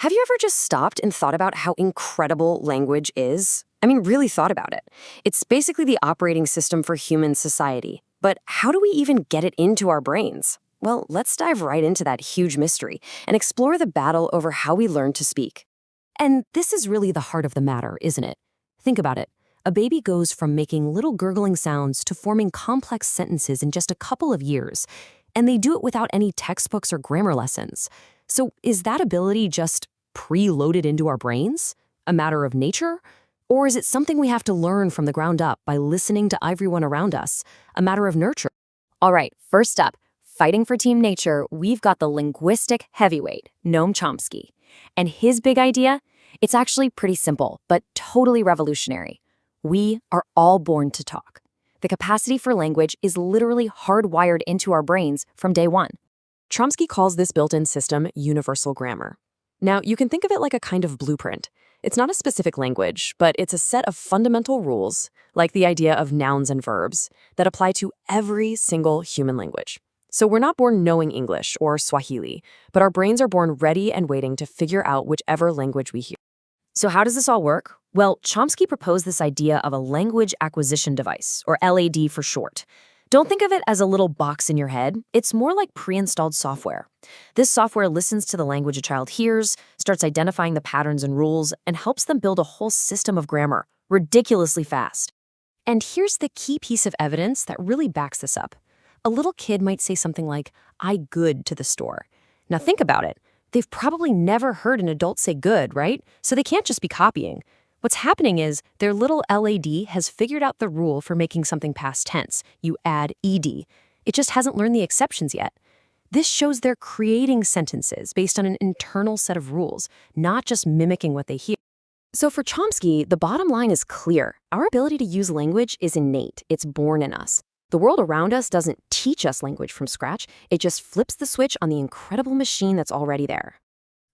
Have you ever just stopped and thought about how incredible language is? I mean, really thought about it. It's basically the operating system for human society. But how do we even get it into our brains? Well, let's dive right into that huge mystery and explore the battle over how we learn to speak. And this is really the heart of the matter, isn't it? Think about it. A baby goes from making little gurgling sounds to forming complex sentences in just a couple of years, and they do it without any textbooks or grammar lessons. So is that ability just preloaded into our brains? A matter of nature? Or is it something we have to learn from the ground up by listening to everyone around us? A matter of nurture? All right, first up, fighting for Team Nature, we've got the linguistic heavyweight, Noam Chomsky. And his big idea? It's actually pretty simple, but totally revolutionary. We are all born to talk. The capacity for language is literally hardwired into our brains from day one. Chomsky calls this built-in system universal grammar. Now, you can think of it like a kind of blueprint. It's not a specific language, but it's a set of fundamental rules, like the idea of nouns and verbs, that apply to every single human language. So we're not born knowing English or Swahili, but our brains are born ready and waiting to figure out whichever language we hear. So how does this all work? Well, Chomsky proposed this idea of a language acquisition device, or LAD for short. Don't think of it as a little box in your head. It's more like pre-installed software. This software listens to the language a child hears, starts identifying the patterns and rules, and helps them build a whole system of grammar, ridiculously fast. And here's the key piece of evidence that really backs this up. A little kid might say something like, "I good" to the store. Now think about it. They've probably never heard an adult say good, right? So they can't just be copying. What's happening is their little LAD has figured out the rule for making something past tense. You add ED. It just hasn't learned the exceptions yet. This shows they're creating sentences based on an internal set of rules, not just mimicking what they hear. So for Chomsky, the bottom line is clear. Our ability to use language is innate. It's born in us. The world around us doesn't teach us language from scratch. It just flips the switch on the incredible machine that's already there.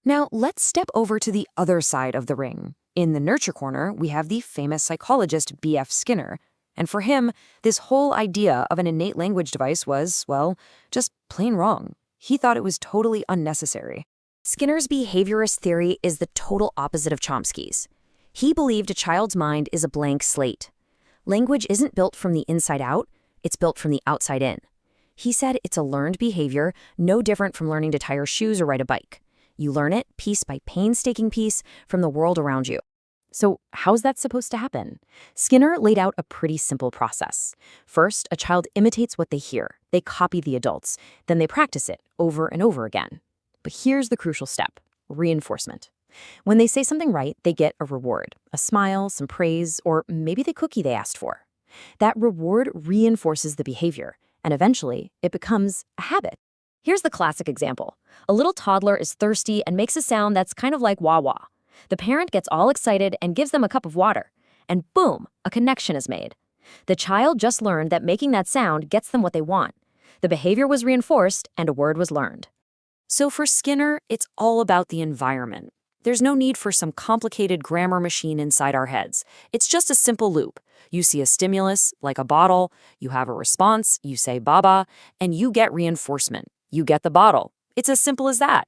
Now, let's step over to the other side of the ring. In the nurture corner, we have the famous psychologist B.F. Skinner. And for him, this whole idea of an innate language device was, well, just plain wrong. He thought it was totally unnecessary. Skinner's behaviorist theory is the total opposite of Chomsky's. He believed a child's mind is a blank slate. Language isn't built from the inside out, it's built from the outside in. He said it's a learned behavior, no different from learning to tie your shoes or ride a bike. You learn it piece by painstaking piece from the world around you. So how's that supposed to happen? Skinner laid out a pretty simple process. First, a child imitates what they hear. They copy the adults. Then they practice it over and over again. But here's the crucial step: reinforcement. When they say something right, they get a reward, a smile, some praise, or maybe the cookie they asked for. That reward reinforces the behavior, and eventually it becomes a habit. Here's the classic example. A little toddler is thirsty and makes a sound that's kind of like wah wah. The parent gets all excited and gives them a cup of water. And boom, a connection is made. The child just learned that making that sound gets them what they want. The behavior was reinforced and a word was learned. So for Skinner, it's all about the environment. There's no need for some complicated grammar machine inside our heads. It's just a simple loop. You see a stimulus, like a bottle, you have a response, you say baba, and you get reinforcement. You get the bottle. It's as simple as that.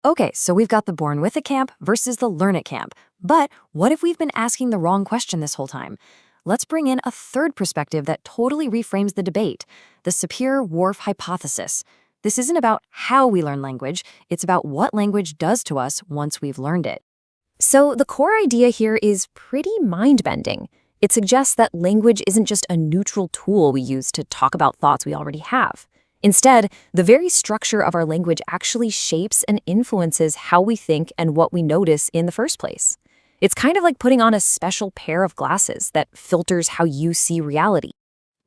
Okay, so we've got the born with it camp versus the learn it camp. But what if we've been asking the wrong question this whole time? Let's bring in a third perspective that totally reframes the debate, the Sapir-Whorf hypothesis. This isn't about how we learn language, it's about what language does to us once we've learned it. So the core idea here is pretty mind-bending. It suggests that language isn't just a neutral tool we use to talk about thoughts we already have. Instead, the very structure of our language actually shapes and influences how we think and what we notice in the first place. It's kind of like putting on a special pair of glasses that filters how you see reality.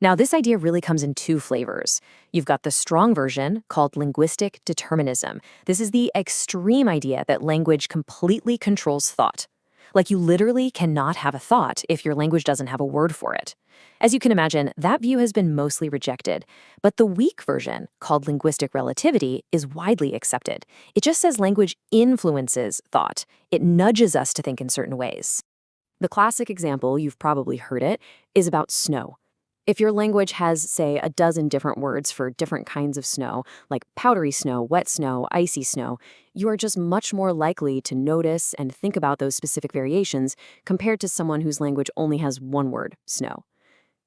Now, this idea really comes in two flavors. You've got the strong version, called linguistic determinism. This is the extreme idea that language completely controls thought. Like you literally cannot have a thought if your language doesn't have a word for it. As you can imagine, that view has been mostly rejected. But the weak version, called linguistic relativity, is widely accepted. It just says language influences thought. It nudges us to think in certain ways. The classic example, you've probably heard it, is about snow. If your language has, say, a dozen different words for different kinds of snow, like powdery snow, wet snow, icy snow, you are just much more likely to notice and think about those specific variations compared to someone whose language only has one word, snow.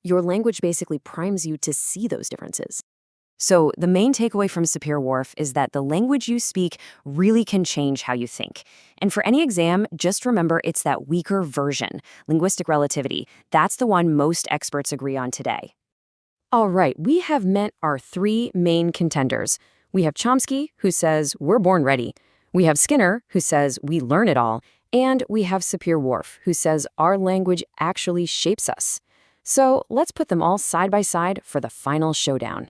Your language basically primes you to see those differences. So, the main takeaway from Sapir-Whorf is that the language you speak really can change how you think. And for any exam, just remember it's that weaker version, linguistic relativity. That's the one most experts agree on today. All right, we have met our three main contenders. We have Chomsky, who says we're born ready. We have Skinner, who says we learn it all. And we have Sapir-Whorf, who says our language actually shapes us. So, let's put them all side by side for the final showdown.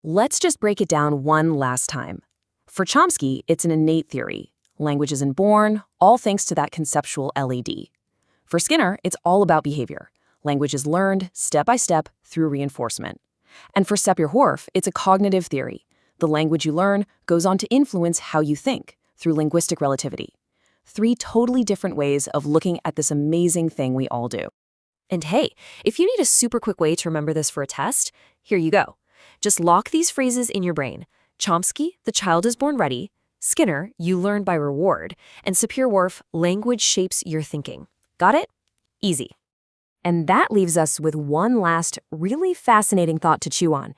Let's just break it down one last time. For Chomsky, it's an innate theory. Language isn't born, all thanks to that conceptual LED. For Skinner, it's all about behavior. Language is learned, step by step, through reinforcement. And for Sapir-Whorf, it's a cognitive theory. The language you learn goes on to influence how you think, through linguistic relativity. Three totally different ways of looking at this amazing thing we all do. And hey, if you need a super quick way to remember this for a test, here you go. Just lock these phrases in your brain. Chomsky, the child is born ready. Skinner, you learn by reward. And Sapir-Whorf, language shapes your thinking. Got it? Easy. And that leaves us with one last, really fascinating thought to chew on.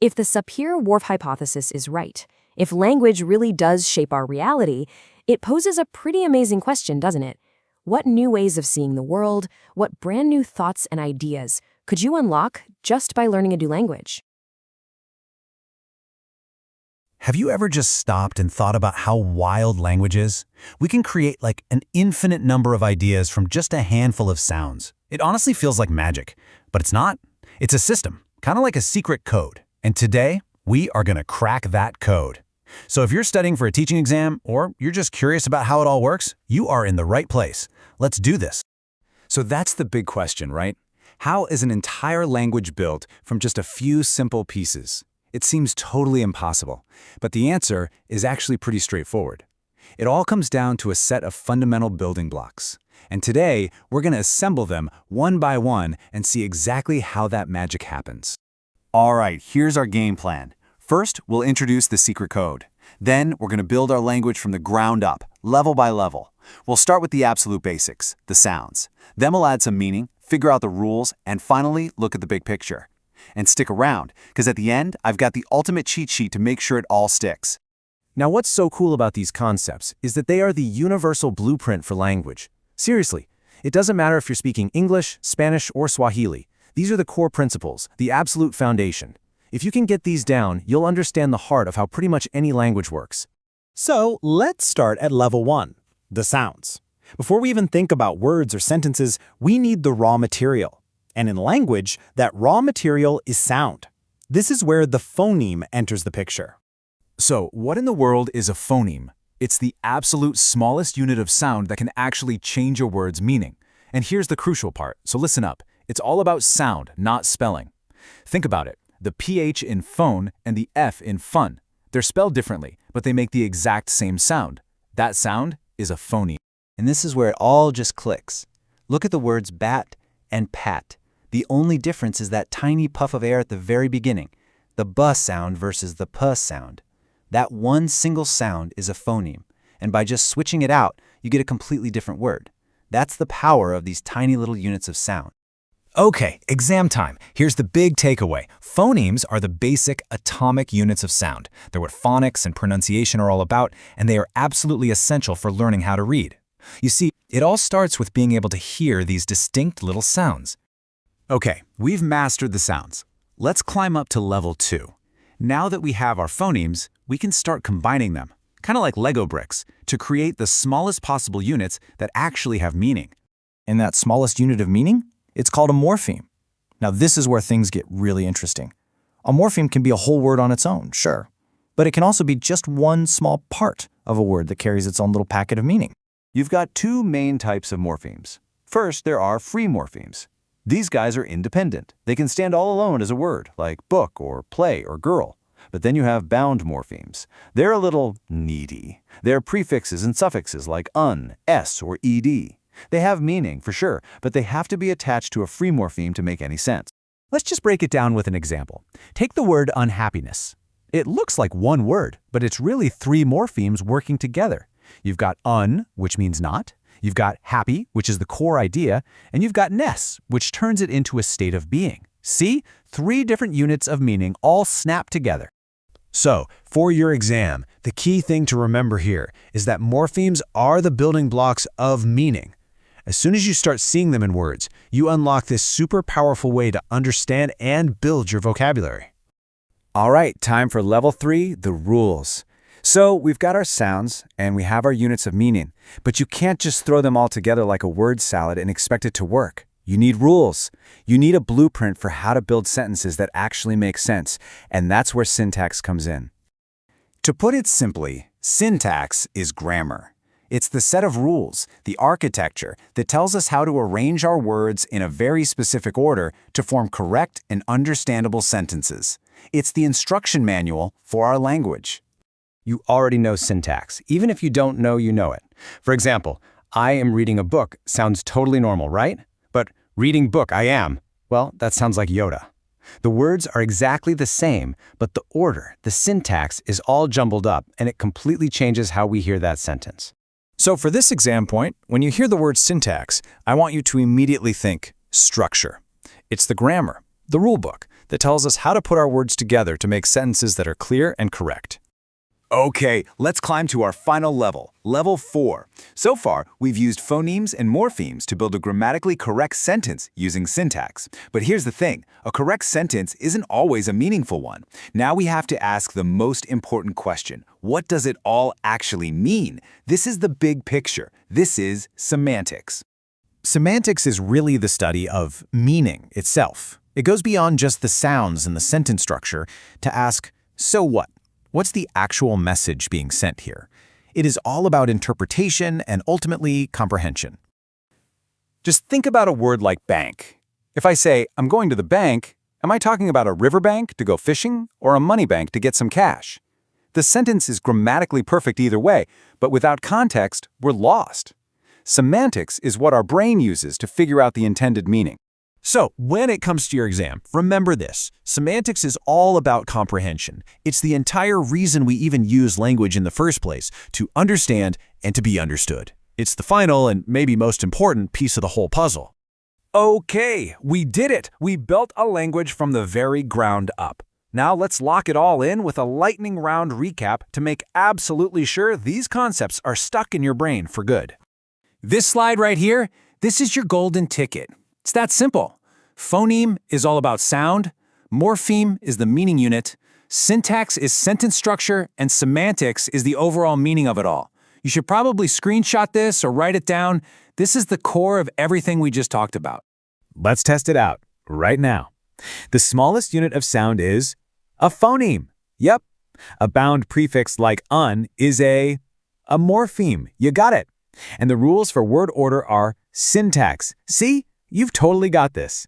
If the Sapir-Whorf hypothesis is right, if language really does shape our reality, it poses a pretty amazing question, doesn't it? What new ways of seeing the world, what brand new thoughts and ideas could you unlock just by learning a new language? Have you ever just stopped and thought about how wild language is? We can create like an infinite number of ideas from just a handful of sounds. It honestly feels like magic, but it's not. It's a system, kind of like a secret code. And today, we are going to crack that code. So if you're studying for a teaching exam or you're just curious about how it all works, you are in the right place. Let's do this. So that's the big question, right? How is an entire language built from just a few simple pieces? It seems totally impossible, but the answer is actually pretty straightforward. It all comes down to a set of fundamental building blocks. And today, we're going to assemble them one by one and see exactly how that magic happens. All right, here's our game plan. First, we'll introduce the secret code. Then, we're going to build our language from the ground up, level by level. We'll start with the absolute basics, the sounds. Then we'll add some meaning, figure out the rules, and finally, look at the big picture. And stick around, because at the end, I've got the ultimate cheat sheet to make sure it all sticks. Now, what's so cool about these concepts is that they are the universal blueprint for language. Seriously, it doesn't matter if you're speaking English, Spanish, or Swahili. These are the core principles, the absolute foundation. If you can get these down, you'll understand the heart of how pretty much any language works. So let's start at level 1, the sounds. Before we even think about words or sentences, we need the raw material. And in language, that raw material is sound. This is where the phoneme enters the picture. So, what in the world is a phoneme? It's the absolute smallest unit of sound that can actually change a word's meaning. And here's the crucial part, so listen up. It's all about sound, not spelling. Think about it. The PH in phone and the F in fun. They're spelled differently, but they make the exact same sound. That sound is a phoneme. And this is where it all just clicks. Look at the words bat and pat. The only difference is that tiny puff of air at the very beginning, the B sound versus the P sound. That one single sound is a phoneme, and by just switching it out, you get a completely different word. That's the power of these tiny little units of sound. Okay, exam time. Here's the big takeaway. Phonemes are the basic atomic units of sound. They're what phonics and pronunciation are all about, and they are absolutely essential for learning how to read. You see, it all starts with being able to hear these distinct little sounds. Okay, we've mastered the sounds. Let's climb up to level 2. Now that we have our phonemes, we can start combining them, kind of like Lego bricks, to create the smallest possible units that actually have meaning. And that smallest unit of meaning? It's called a morpheme. Now this is where things get really interesting. A morpheme can be a whole word on its own, sure. But it can also be just one small part of a word that carries its own little packet of meaning. You've got two main types of morphemes. First, there are free morphemes. These guys are independent. They can stand all alone as a word, like book or play or girl. But then you have bound morphemes. They're a little needy. They're prefixes and suffixes like un, s, or ed. They have meaning, for sure, but they have to be attached to a free morpheme to make any sense. Let's just break it down with an example. Take the word unhappiness. It looks like one word, but it's really three morphemes working together. You've got un, which means not. You've got happy, which is the core idea. And you've got ness, which turns it into a state of being. See? Three different units of meaning all snap together. So, for your exam, the key thing to remember here is that morphemes are the building blocks of meaning. As soon as you start seeing them in words, you unlock this super powerful way to understand and build your vocabulary. All right, time for level 3, the rules. So we've got our sounds and we have our units of meaning, but you can't just throw them all together like a word salad and expect it to work. You need rules. You need a blueprint for how to build sentences that actually make sense, and that's where syntax comes in. To put it simply, syntax is grammar. It's the set of rules, the architecture, that tells us how to arrange our words in a very specific order to form correct and understandable sentences. It's the instruction manual for our language. You already know syntax, even if you don't know you know it. For example, I am reading a book sounds totally normal, right? But reading book I am, well, that sounds like Yoda. The words are exactly the same, but the order, the syntax, is all jumbled up, and it completely changes how we hear that sentence. So for this exam point, when you hear the word syntax, I want you to immediately think structure. It's the grammar, the rule book, that tells us how to put our words together to make sentences that are clear and correct. Okay, let's climb to our final level, level 4. So far, we've used phonemes and morphemes to build a grammatically correct sentence using syntax. But here's the thing, a correct sentence isn't always a meaningful one. Now we have to ask the most important question. What does it all actually mean? This is the big picture. This is semantics. Semantics is really the study of meaning itself. It goes beyond just the sounds and the sentence structure to ask, so what? What's the actual message being sent here? It is all about interpretation and ultimately comprehension. Just think about a word like bank. If I say, I'm going to the bank, am I talking about a riverbank to go fishing or a money bank to get some cash? The sentence is grammatically perfect either way, but without context, we're lost. Semantics is what our brain uses to figure out the intended meaning. So, when it comes to your exam, remember this. Semantics is all about comprehension. It's the entire reason we even use language in the first place, to understand and to be understood. It's the final and maybe most important piece of the whole puzzle. Okay, we did it. We built a language from the very ground up. Now let's lock it all in with a lightning round recap to make absolutely sure these concepts are stuck in your brain for good. This slide right here, this is your golden ticket. It's that simple. Phoneme is all about sound, morpheme is the meaning unit, syntax is sentence structure, and semantics is the overall meaning of it all. You should probably screenshot this or write it down. This is the core of everything we just talked about. Let's test it out right now. The smallest unit of sound is a phoneme. Yep. A bound prefix like un is a morpheme. You got it. And the rules for word order are syntax. See? You've totally got this.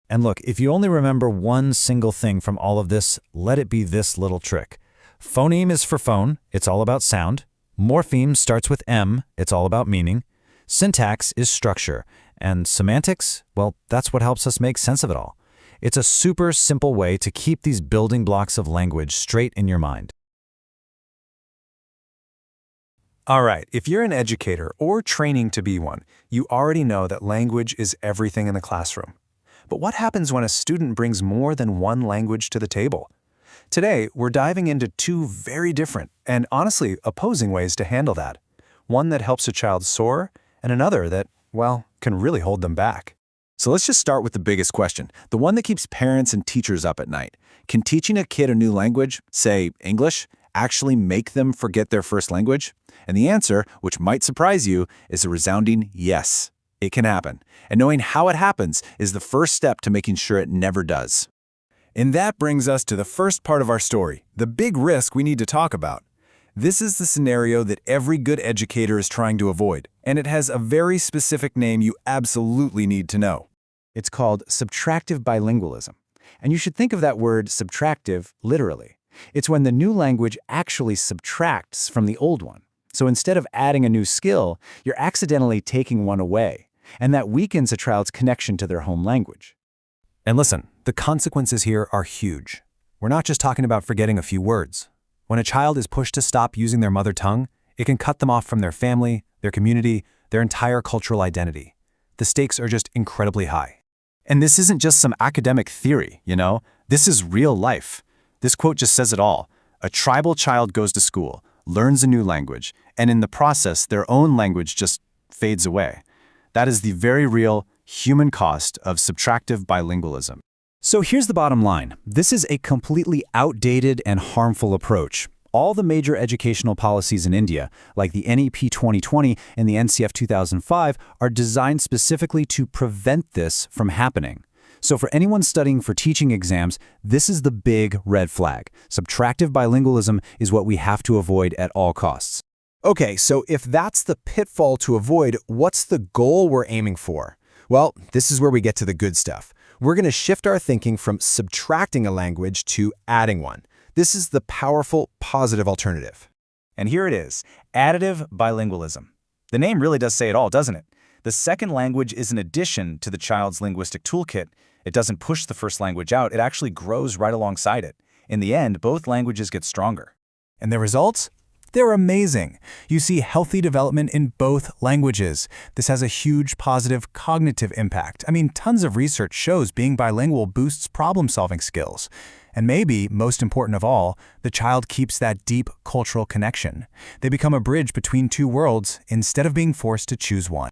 And look, if you only remember one single thing from all of this, let it be this little trick. Phoneme is for phone, it's all about sound. Morpheme starts with M, it's all about meaning. Syntax is structure. And semantics, well, that's what helps us make sense of it all. It's a super simple way to keep these building blocks of language straight in your mind. All right, if you're an educator or training to be one, you already know that language is everything in the classroom. But what happens when a student brings more than one language to the table? Today, we're diving into two very different and honestly opposing ways to handle that. One that helps a child soar and another that, well, can really hold them back. So let's just start with the biggest question, the one that keeps parents and teachers up at night. Can teaching a kid a new language, say English, actually make them forget their first language? And the answer, which might surprise you, is a resounding yes. It can happen. And knowing how it happens is the first step to making sure it never does. And that brings us to the first part of our story, the big risk we need to talk about. This is the scenario that every good educator is trying to avoid, and it has a very specific name you absolutely need to know. It's called subtractive bilingualism. And you should think of that word subtractive literally. It's when the new language actually subtracts from the old one. So instead of adding a new skill, you're accidentally taking one away, and that weakens a child's connection to their home language. And listen, the consequences here are huge. We're not just talking about forgetting a few words. When a child is pushed to stop using their mother tongue, it can cut them off from their family, their community, their entire cultural identity. The stakes are just incredibly high. And this isn't just some academic theory, you know? This is real life. This quote just says it all. A tribal child goes to school, learns a new language, and in the process, their own language just fades away. That is the very real human cost of subtractive bilingualism. So here's the bottom line. This is a completely outdated and harmful approach. All the major educational policies in India, like the NEP 2020 and the NCF 2005, are designed specifically to prevent this from happening. So for anyone studying for teaching exams, this is the big red flag. Subtractive bilingualism is what we have to avoid at all costs. Okay, so if that's the pitfall to avoid, what's the goal we're aiming for? Well, this is where we get to the good stuff. We're going to shift our thinking from subtracting a language to adding one. This is the powerful, positive alternative. And here it is, additive bilingualism. The name really does say it all, doesn't it? The second language is an addition to the child's linguistic toolkit. It doesn't push the first language out, it actually grows right alongside it. In the end, both languages get stronger. And the results? They're amazing. You see healthy development in both languages. This has a huge positive cognitive impact. I mean, tons of research shows being bilingual boosts problem-solving skills. And maybe, most important of all, the child keeps that deep cultural connection. They become a bridge between two worlds instead of being forced to choose one.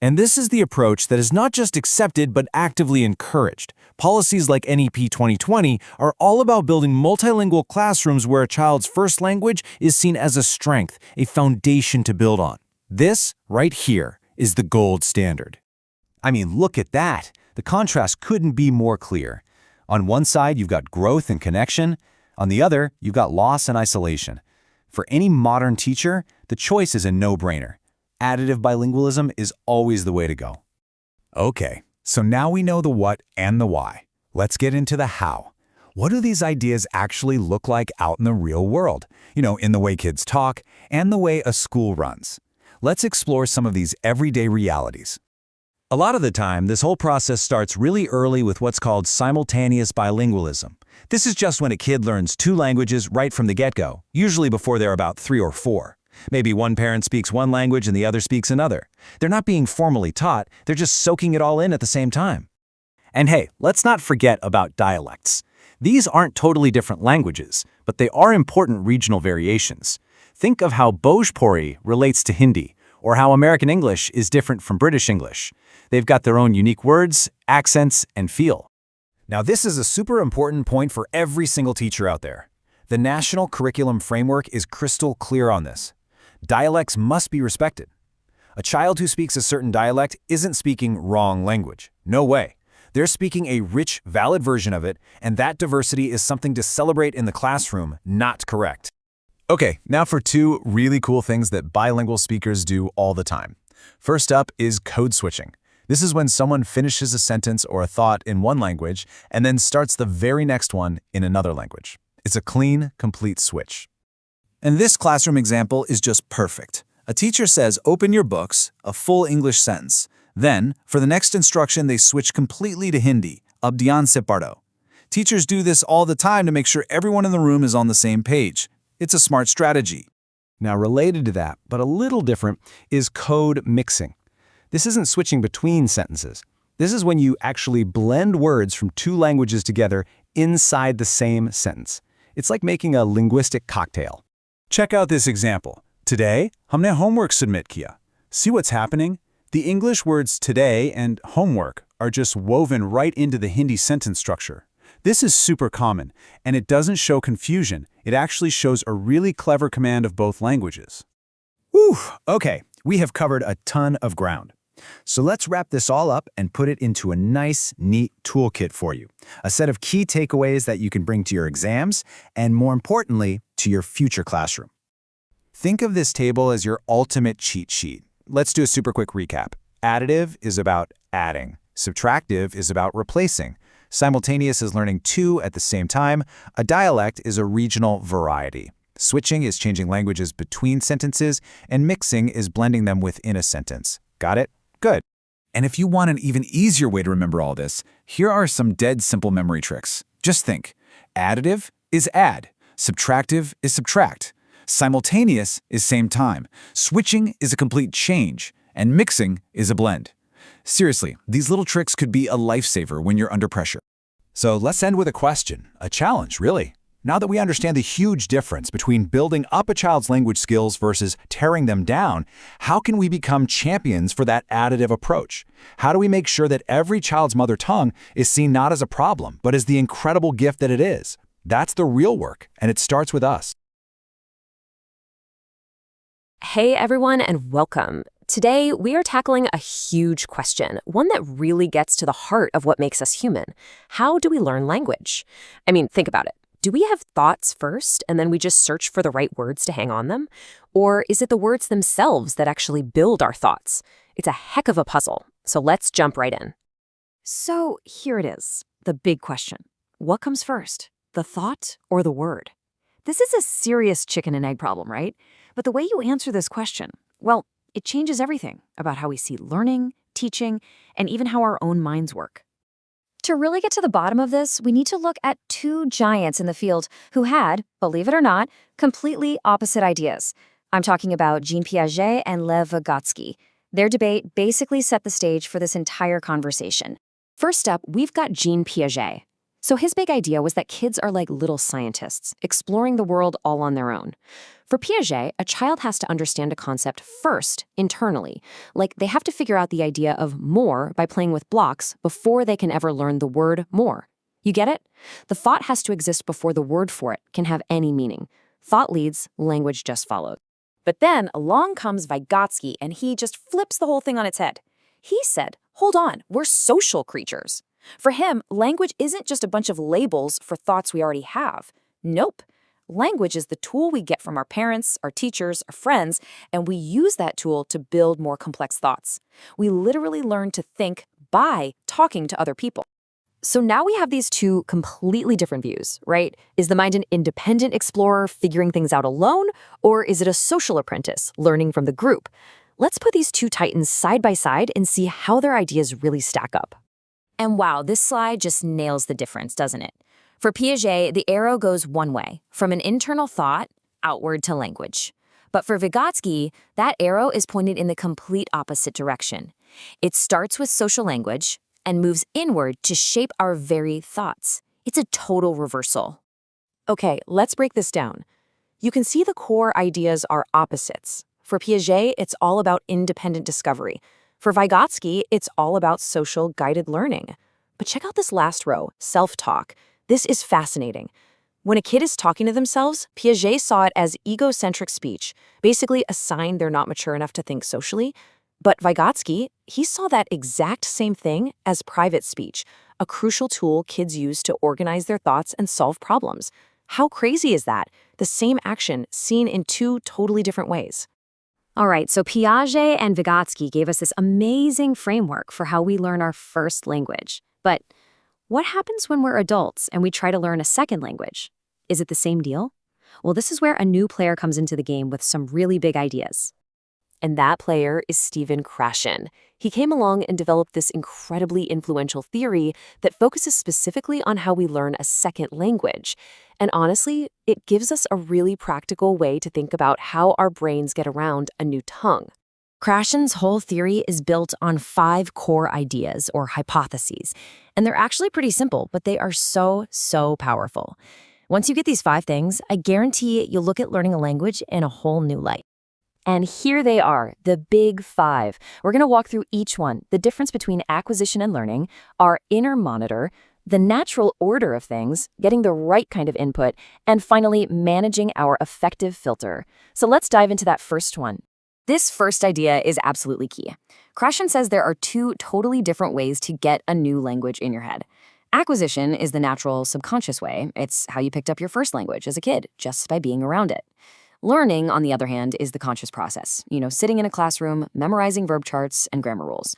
And this is the approach that is not just accepted but actively encouraged. Policies like NEP 2020 are all about building multilingual classrooms where a child's first language is seen as a strength, a foundation to build on. This, right here, is the gold standard. I mean, look at that. The contrast couldn't be more clear. On one side, you've got growth and connection. On the other, you've got loss and isolation. For any modern teacher, the choice is a no-brainer. Additive bilingualism is always the way to go. Okay, so now we know the what and the why. Let's get into the how. What do these ideas actually look like out in the real world? You know, in the way kids talk and the way a school runs. Let's explore some of these everyday realities. A lot of the time, this whole process starts really early with what's called simultaneous bilingualism. This is just when a kid learns two languages right from the get-go, usually before they're about 3 or 4. Maybe one parent speaks one language and the other speaks another. They're not being formally taught, they're just soaking it all in at the same time. And hey, let's not forget about dialects. These aren't totally different languages, but they are important regional variations. Think of how Bhojpuri relates to Hindi, or how American English is different from British English. They've got their own unique words, accents, and feel. Now this is a super important point for every single teacher out there. The National Curriculum Framework is crystal clear on this. Dialects must be respected. A child who speaks a certain dialect isn't speaking wrong language. No way. They're speaking a rich, valid version of it, and that diversity is something to celebrate in the classroom, not correct. Okay, now for two really cool things that bilingual speakers do all the time. First up is code switching. This is when someone finishes a sentence or a thought in one language and then starts the very next one in another language. It's a clean, complete switch. And this classroom example is just perfect. A teacher says, "Open your books," a full English sentence. Then, for the next instruction, they switch completely to Hindi, "Ab dhyan se padho." Teachers do this all the time to make sure everyone in the room is on the same page. It's a smart strategy. Now, related to that, but a little different, is code mixing. This isn't switching between sentences. This is when you actually blend words from two languages together inside the same sentence. It's like making a linguistic cocktail. Check out this example. Today, हमने homework submit किया. See what's happening? The English words today and homework are just woven right into the Hindi sentence structure. This is super common, and it doesn't show confusion. It actually shows a really clever command of both languages. Whew, okay, we have covered a ton of ground. So let's wrap this all up and put it into a nice, neat toolkit for you. A set of key takeaways that you can bring to your exams, and more importantly, to your future classroom. Think of this table as your ultimate cheat sheet. Let's do a super quick recap. Additive is about adding. Subtractive is about replacing. Simultaneous is learning two at the same time. A dialect is a regional variety. Switching is changing languages between sentences, and mixing is blending them within a sentence. Got it? Good. And if you want an even easier way to remember all this, here are some dead simple memory tricks. Just think. Additive is add. Subtractive is subtract. Simultaneous is same time. Switching is a complete change. And mixing is a blend. Seriously, these little tricks could be a lifesaver when you're under pressure. So let's end with a question, a challenge, really. Now that we understand the huge difference between building up a child's language skills versus tearing them down, how can we become champions for that additive approach? How do we make sure that every child's mother tongue is seen not as a problem, but as the incredible gift that it is? That's the real work, and it starts with us. Hey everyone, and welcome. Today, we are tackling a huge question, one that really gets to the heart of what makes us human. How do we learn language? I mean, think about it. Do we have thoughts first, and then we just search for the right words to hang on them? Or is it the words themselves that actually build our thoughts? It's a heck of a puzzle, so let's jump right in. So here it is, the big question. What comes first, the thought or the word? This is a serious chicken and egg problem, right? But the way you answer this question, well, it changes everything about how we see learning, teaching, and even how our own minds work. To really get to the bottom of this, we need to look at two giants in the field who had, believe it or not, completely opposite ideas. I'm talking about Jean Piaget and Lev Vygotsky. Their debate basically set the stage for this entire conversation. First up, we've got Jean Piaget. So his big idea was that kids are like little scientists, exploring the world all on their own. For Piaget, a child has to understand a concept first, internally. Like they have to figure out the idea of more by playing with blocks before they can ever learn the word more. You get it? The thought has to exist before the word for it can have any meaning. Thought leads, language just follows. But then along comes Vygotsky, and he just flips the whole thing on its head. He said, hold on, we're social creatures. For him, language isn't just a bunch of labels for thoughts we already have. Nope. Language is the tool we get from our parents, our teachers, our friends, and we use that tool to build more complex thoughts. We literally learn to think by talking to other people. So now we have these two completely different views, right? Is the mind an independent explorer figuring things out alone, or is it a social apprentice learning from the group? Let's put these two titans side by side and see how their ideas really stack up. And wow, this slide just nails the difference, doesn't it? For Piaget, the arrow goes one way, from an internal thought outward to language. But for Vygotsky, that arrow is pointed in the complete opposite direction. It starts with social language and moves inward to shape our very thoughts. It's a total reversal. Okay, let's break this down. You can see the core ideas are opposites. For Piaget, it's all about independent discovery. For Vygotsky, it's all about social guided learning. But check out this last row, self-talk. This is fascinating. When a kid is talking to themselves, Piaget saw it as egocentric speech, basically a sign they're not mature enough to think socially. But Vygotsky, he saw that exact same thing as private speech, a crucial tool kids use to organize their thoughts and solve problems. How crazy is that? The same action seen in two totally different ways. All right, so Piaget and Vygotsky gave us this amazing framework for how we learn our first language. But what happens when we're adults and we try to learn a second language? Is it the same deal? Well, this is where a new player comes into the game with some really big ideas. And that player is Stephen Krashen. He came along and developed this incredibly influential theory that focuses specifically on how we learn a second language. And honestly, it gives us a really practical way to think about how our brains get around a new tongue. Krashen's whole theory is built on 5 core ideas or hypotheses. And they're actually pretty simple, but they are so powerful. Once you get these 5 things, I guarantee you'll look at learning a language in a whole new light. And here they are, the big 5. We're going to walk through each one, the difference between acquisition and learning, our inner monitor, the natural order of things, getting the right kind of input, and finally, managing our effective filter. So let's dive into that first one. This first idea is absolutely key. Krashen says there are 2 totally different ways to get a new language in your head. Acquisition is the natural subconscious way. It's how you picked up your first language as a kid, just by being around it. Learning, on the other hand, is the conscious process. Sitting in a classroom, memorizing verb charts and grammar rules.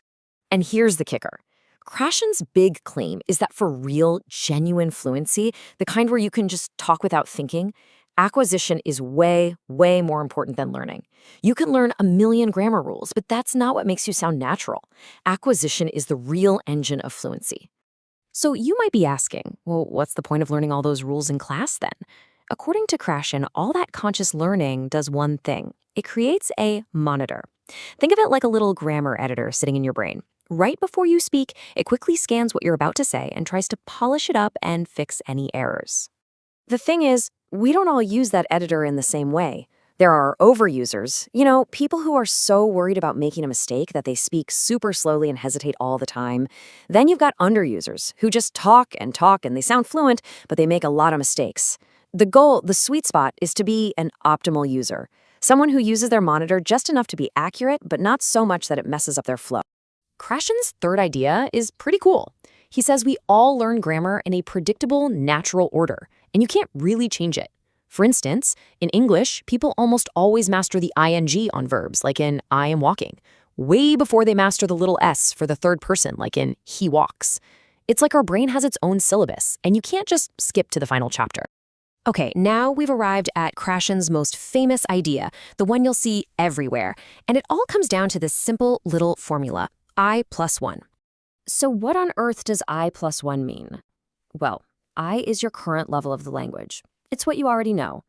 And here's the kicker. Krashen's big claim is that for real, genuine fluency, the kind where you can just talk without thinking, Acquisition is way, way more important than learning. You can learn a million grammar rules, but that's not what makes you sound natural. Acquisition is the real engine of fluency. So you might be asking, well, what's the point of learning all those rules in class then? According to Krashen, all that conscious learning does one thing. It creates a monitor. Think of it like a little grammar editor sitting in your brain. Right before you speak, it quickly scans what you're about to say and tries to polish it up and fix any errors. The thing is, we don't all use that editor in the same way. There are overusers, people who are so worried about making a mistake that they speak super slowly and hesitate all the time. Then you've got underusers who just talk and they sound fluent, but they make a lot of mistakes. The goal, the sweet spot, is to be an optimal user. Someone who uses their monitor just enough to be accurate, but not so much that it messes up their flow. Krashen's third idea is pretty cool. He says we all learn grammar in a predictable, natural order, and you can't really change it. For instance, in English, people almost always master the ing on verbs, like in I am walking, way before they master the little s for the third person, like in he walks. It's like our brain has its own syllabus, and you can't just skip to the final chapter. Okay, now we've arrived at Krashen's most famous idea, the one you'll see everywhere, and it all comes down to this simple little formula, I+1. So what on earth does I+1 mean? Well, I is your current level of the language. It's what you already know.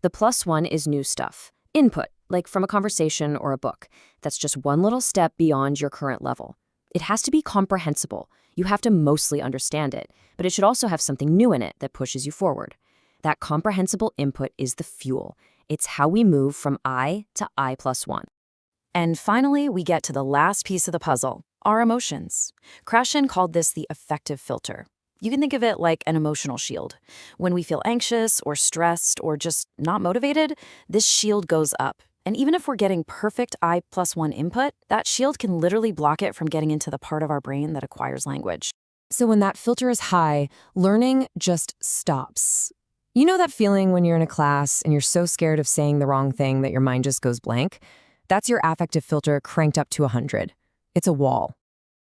The +1 is new stuff, input, like from a conversation or a book. That's just one little step beyond your current level. It has to be comprehensible. You have to mostly understand it, but it should also have something new in it that pushes you forward. That comprehensible input is the fuel. It's how we move from I to I+1. And finally, we get to the last piece of the puzzle, our emotions. Krashen called this the affective filter. You can think of it like an emotional shield. When we feel anxious or stressed or just not motivated, this shield goes up. And even if we're getting perfect I+1 input, that shield can literally block it from getting into the part of our brain that acquires language. So when that filter is high, learning just stops. You know that feeling when you're in a class and you're so scared of saying the wrong thing that your mind just goes blank? That's your affective filter cranked up to 100. It's a wall.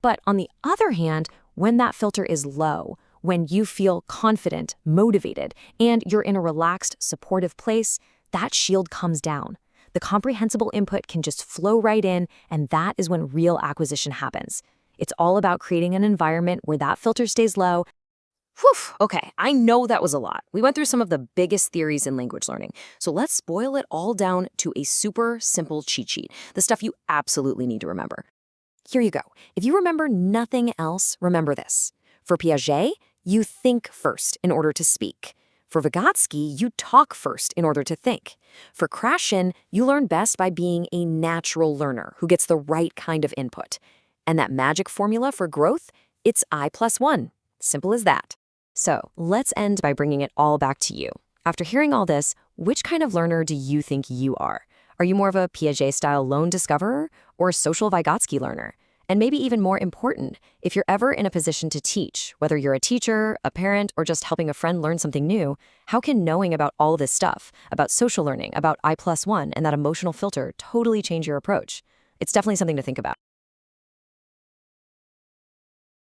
But on the other hand, when that filter is low, when you feel confident, motivated, and you're in a relaxed, supportive place, that shield comes down. The comprehensible input can just flow right in, and that is when real acquisition happens. It's all about creating an environment where that filter stays low. Whew, okay, I know that was a lot. We went through some of the biggest theories in language learning, so let's boil it all down to a super simple cheat sheet, the stuff you absolutely need to remember. Here you go. If you remember nothing else, remember this. For Piaget, you think first in order to speak. For Vygotsky, you talk first in order to think. For Krashen, you learn best by being a natural learner who gets the right kind of input. And that magic formula for growth, it's I+1. Simple as that. So let's end by bringing it all back to you. After hearing all this, which kind of learner do you think you are? Are you more of a Piaget-style lone discoverer or a social Vygotsky learner? And maybe even more important, if you're ever in a position to teach, whether you're a teacher, a parent, or just helping a friend learn something new, how can knowing about all this stuff, about social learning, about I+1, and that emotional filter totally change your approach? It's definitely something to think about.